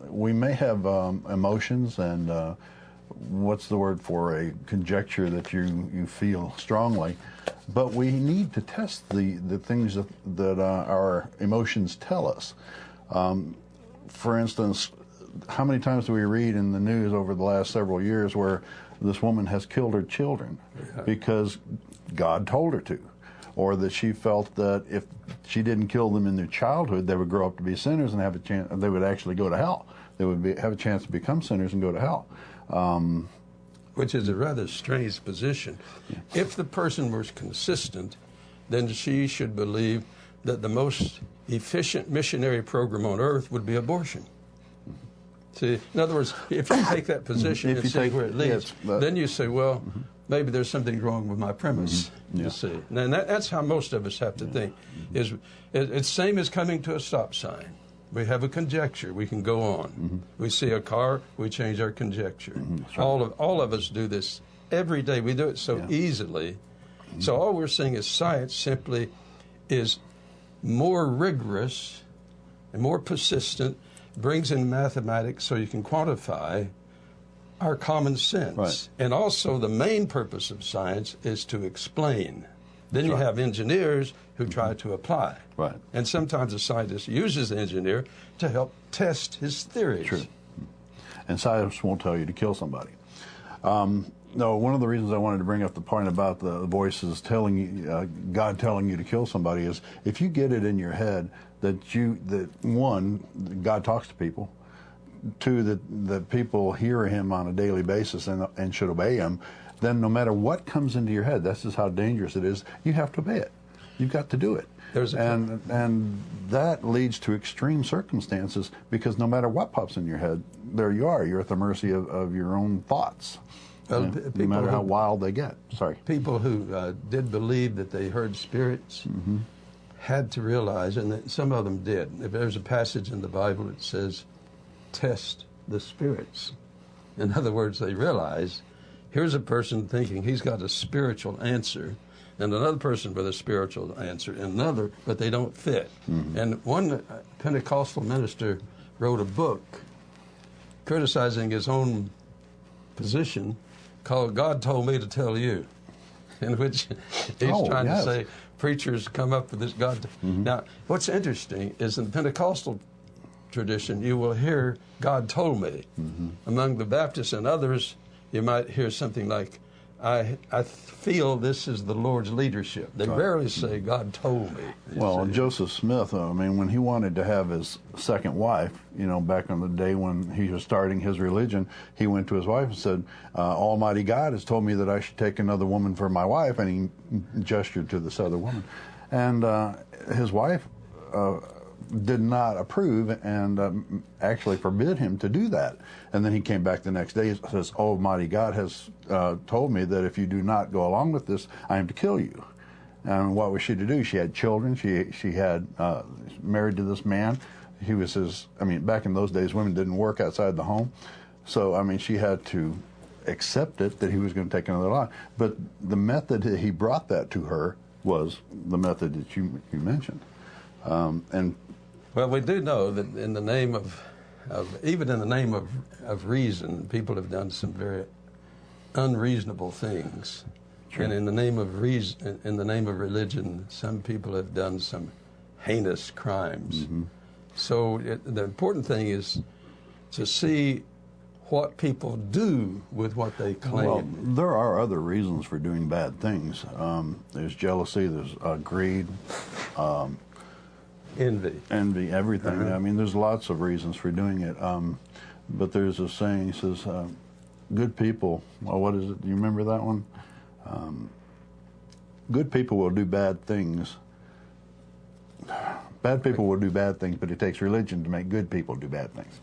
We may have emotions and what's the word for a conjecture that you feel strongly, but we need to test the things that our emotions tell us. For instance, how many times do we read in the news over the last several years where this woman has killed her children because God told her to, or that she felt that if she didn't kill them in their childhood, they would grow up to be sinners and have a chance. They would actually go to hell. They would have a chance to become sinners and go to hell. Which is a rather strange position. Yes. If the person was consistent, then she should believe that the most efficient missionary program on earth would be abortion. See, in other words, if you take that position and see where it leads, then you say, well, maybe there's something wrong with my premise. You see, and that's how most of us have to think. Is it's same as coming to a stop sign. We have a conjecture. We can go on. We see a car. We change our conjecture. Right. All of us do this every day. We do it so easily. So all we're saying is science simply is more rigorous and more persistent, brings in mathematics so you can quantify our common sense. Right. And also the main purpose of science is to explain. Then you have engineers who try to apply. Right. And sometimes a scientist uses the engineer to help test his theories. True. And science won't tell you to kill somebody. No, one of the reasons I wanted to bring up the point about the voices telling you, God telling you to kill somebody is if you get it in your head that one, God talks to people, two, that people hear him on a daily basis and should obey him, then no matter what comes into your head, this is how dangerous it is, you have to obey it. You've got to do it. And that leads to extreme circumstances because no matter what pops in your head, there you are. You're at the mercy of your own thoughts. No matter how wild they get. Sorry. People who did believe that they heard spirits had to realize, and that some of them did. If there's a passage in the Bible that says, test the spirits. In other words, they realize, here's a person thinking he's got a spiritual answer, and another person with a spiritual answer, and another, but they don't fit. And one Pentecostal minister wrote a book criticizing his own position called God Told Me to Tell You, in which he's trying to say preachers come up with this God. Now, what's interesting is in the Pentecostal tradition, you will hear God told me. Among the Baptists and others, you might hear something like, I feel this is the Lord's leadership. They rarely say, God told me. Well, Joseph Smith, I mean, when he wanted to have his second wife, back in the day when he was starting his religion, he went to his wife and said, Almighty God has told me that I should take another woman for my wife, and he gestured to this other woman. And his wife did not approve and actually forbid him to do that. And then he came back the next day and says, Almighty God has told me that if you do not go along with this, I am to kill you. And what was she to do? She had children. She had married to this man. He was back in those days, women didn't work outside the home. So, she had to accept it that he was going to take another life. But the method that he brought that to her was the method that you mentioned. Well, we do know that in the name of even in the name of reason, people have done some very unreasonable things. True. And in the name of reason, in the name of religion, some people have done some heinous crimes. So the important thing is to see what people do with what they claim. Well, there are other reasons for doing bad things. There's jealousy, there's greed, envy, everything. There's lots of reasons for doing it. But there's a saying, it says, good people, well, what is it? Do you remember that one? Good people will do bad things. Bad people will do bad things, but it takes religion to make good people do bad things.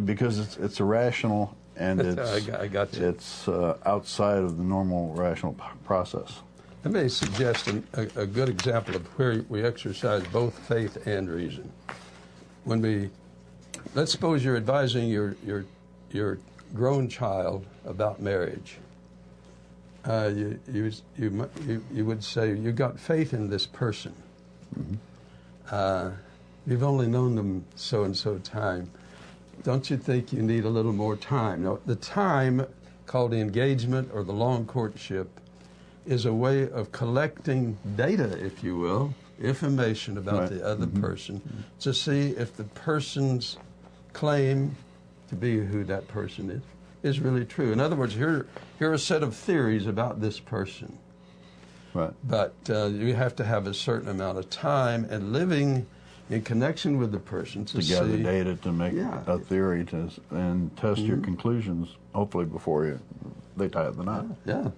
Because it's irrational and it's outside of the normal rational process. Let me suggest a good example of where we exercise both faith and reason. Let's suppose you're advising your grown child about marriage. You would say, you got faith in this person. you've only known them so-and-so time. Don't you think you need a little more time? Now, the time called the engagement or the long courtship is a way of collecting data, if you will, information about the other person to see if the person's claim to be who that person is really true. In other words, here are a set of theories about this person. Right. But you have to have a certain amount of time and living in connection with the person to gather see data to make a theory and test your conclusions, hopefully before they tie up the knot. Yeah.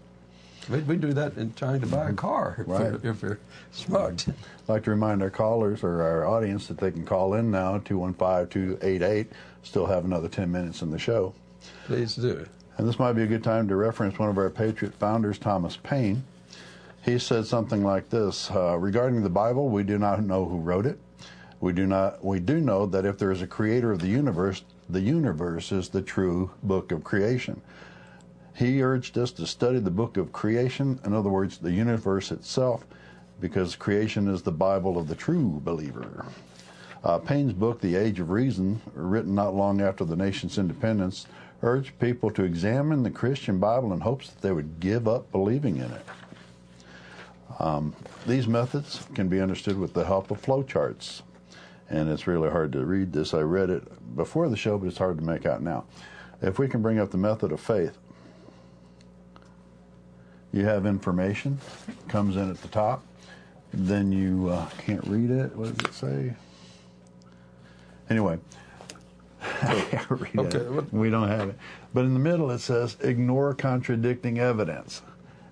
We do that in trying to buy a car if we're smart. I'd like to remind our callers or our audience that they can call in now, 215-288. Still have another 10 minutes in the show. Please do. And this might be a good time to reference one of our Patriot founders, Thomas Paine. He said something like this, regarding the Bible, we do not know who wrote it. We do know that if there is a creator of the universe is the true book of creation. He urged us to study the book of creation, in other words, the universe itself, because creation is the Bible of the true believer. Paine's book, The Age of Reason, written not long after the nation's independence, urged people to examine the Christian Bible in hopes that they would give up believing in it. These methods can be understood with the help of flowcharts. And it's really hard to read this. I read it before the show, but it's hard to make out now. If we can bring up the method of faith, you have information, comes in at the top, then you can't read it. What does it say? Anyway, I can't read it. We don't have it. But in the middle it says, ignore contradicting evidence.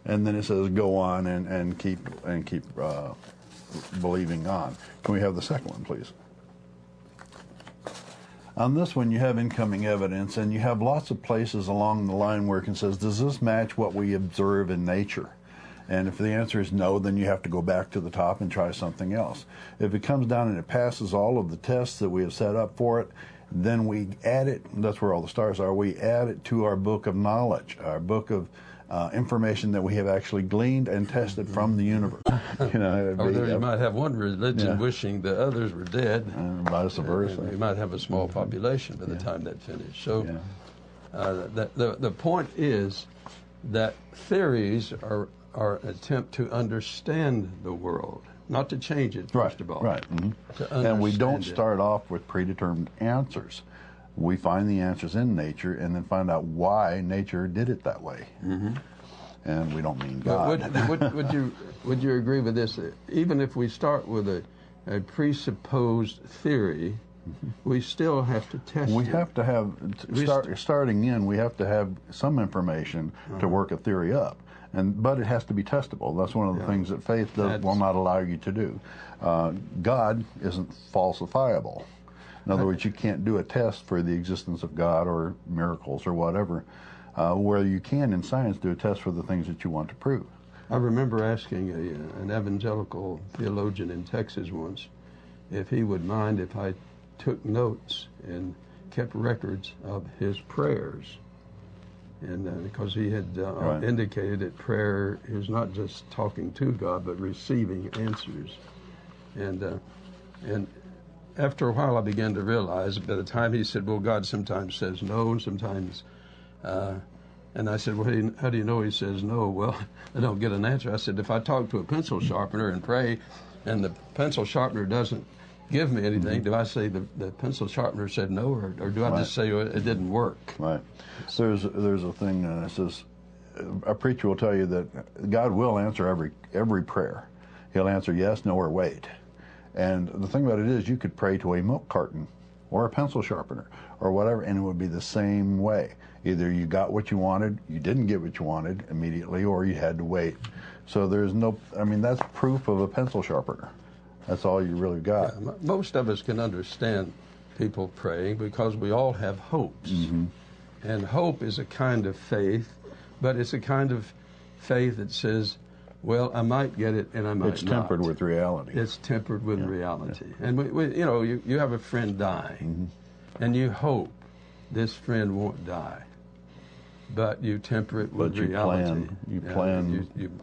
And then it says, go on and keep believing on. Can we have the second one, please? On this one, you have incoming evidence, and you have lots of places along the line where it says, does this match what we observe in nature? And if the answer is no, then you have to go back to the top and try something else. If it comes down and it passes all of the tests that we have set up for it, then we add it, that's where all the stars are, we add it to our book of knowledge, our book of information that we have actually gleaned and tested from the universe. You might have one religion wishing the others were dead, and vice versa. You might have a small population by the time that finished. So, the point is that theories are an attempt to understand the world, not to change it. First of all, And we don't start off with predetermined answers. We find the answers in nature and then find out why nature did it that way. And we don't mean God. Would you agree with this? Even if we start with a presupposed theory, we still have to test it. We have to have, starting in, we have to have some information to work a theory up. But it has to be testable. That's one of the things that faith will not allow you to do. God isn't falsifiable. In other words, you can't do a test for the existence of God or miracles or whatever, where you can in science do a test for the things that you want to prove. I remember asking an evangelical theologian in Texas once if he would mind if I took notes and kept records of his prayers. And because he had indicated that prayer is not just talking to God, but receiving answers. And after a while, I began to realize, by the time he said, well, God sometimes says no, and sometimes, and I said, well, how do you know he says no? Well, I don't get an answer. I said, if I talk to a pencil sharpener and pray, and the pencil sharpener doesn't give me anything, do I say the pencil sharpener said no, or do I just say it didn't work? Right. There's a thing that says, a preacher will tell you that God will answer every prayer. He'll answer yes, no, or wait. And the thing about it is, you could pray to a milk carton or a pencil sharpener or whatever, and it would be the same way. Either you got what you wanted, you didn't get what you wanted immediately, or you had to wait. So there's no, that's proof of a pencil sharpener. That's all you really got. Yeah, most of us can understand people praying because we all have hopes. And hope is a kind of faith, but it's a kind of faith that says, well, I might get it and I might not. It's tempered with reality. It's tempered with reality. And you have a friend dying, and you hope this friend won't die. but you temper it with But you reality. plan.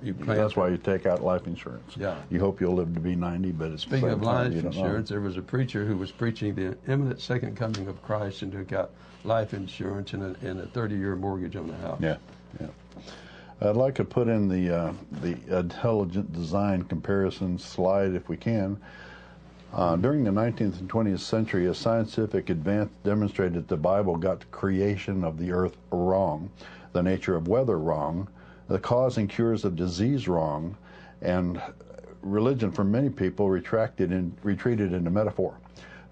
You plan. That's why you take out life insurance. Yeah. You hope you'll live to be 90, but it's Speaking of life insurance, there was a preacher who was preaching the imminent second coming of Christ and took out life insurance and a 30-year mortgage on the house. Yeah, yeah. I'd like to put in the intelligent design comparison slide if we can. During the 19th and 20th century, a scientific advance demonstrated that the Bible got the creation of the earth wrong, the nature of weather wrong, the cause and cures of disease wrong, and religion for many people retreated into metaphor.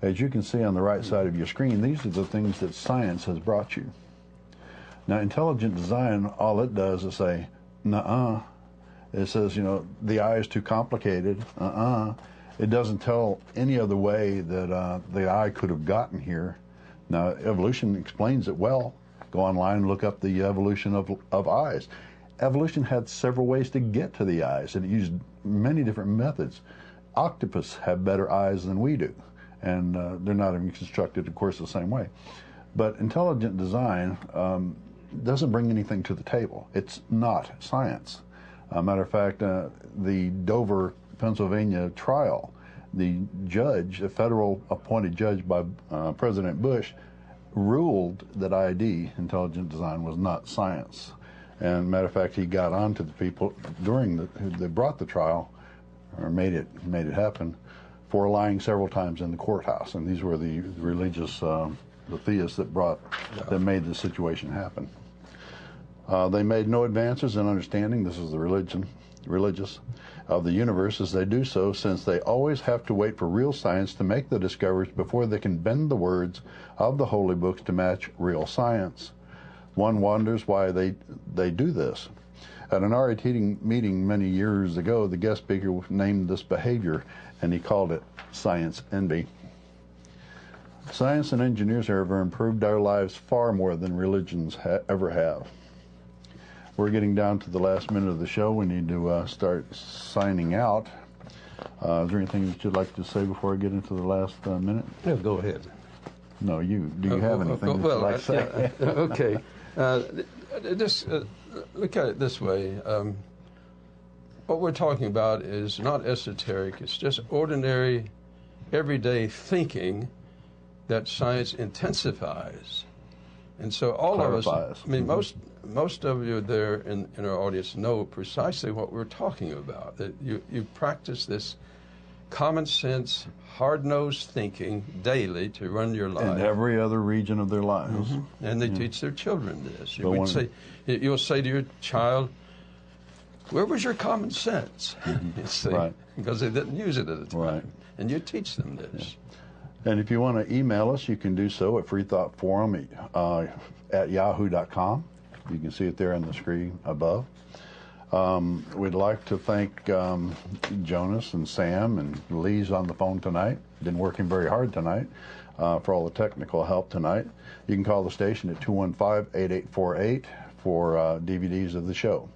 As you can see on the right side of your screen, these are the things that science has brought you. Now, intelligent design, all it does is say, nuh-uh. It says, the eye is too complicated. It doesn't tell any other way that the eye could have gotten here. Now, evolution explains it well. Go online and look up the evolution of eyes. Evolution had several ways to get to the eyes, and it used many different methods. Octopus have better eyes than we do, and they're not even constructed, of course, the same way. But intelligent design doesn't bring anything to the table. It's not science. Matter of fact, the Dover, Pennsylvania trial, the judge, a federal appointed judge by President Bush, ruled that ID, intelligent design, was not science. And matter of fact, he got on to the people they brought the trial, or made it happen, for lying several times in the courthouse. And these were the religious, the theists that made the situation happen. They made no advances in understanding, this is the religious, of the universe as they do so, since they always have to wait for real science to make the discoveries before they can bend the words of the holy books to match real science. One wonders why they do this. At an RIT meeting many years ago, the guest speaker named this behavior, and he called it science envy. Science and engineers, however, improved our lives far more than religions ever have. We're getting down to the last minute of the show. We need to start signing out. Is there anything that you'd like to say before I get into the last minute? Yeah, go ahead. No, you. Do you have anything that you'd like to say? Yeah, okay. Just look at it this way. What we're talking about is not esoteric. It's just ordinary, everyday thinking that science intensifies. And so all Clarifies. of us, I mean, most of you there in our audience know precisely what we're talking about, that you practice this common sense, hard-nosed thinking daily to run your life. In every other region of their lives. Mm-hmm. And they teach their children this. You'll say to your child, where was your common sense? You see, right. Because they didn't use it at the time. Right. And you teach them this. Yeah. And if you want to email us, you can do so at freethoughtforum at yahoo.com. You can see it there on the screen above. We'd like to thank Jonas and Sam and Lee's on the phone tonight. Been working very hard tonight for all the technical help tonight. You can call the station at 215-8848 for DVDs of the show.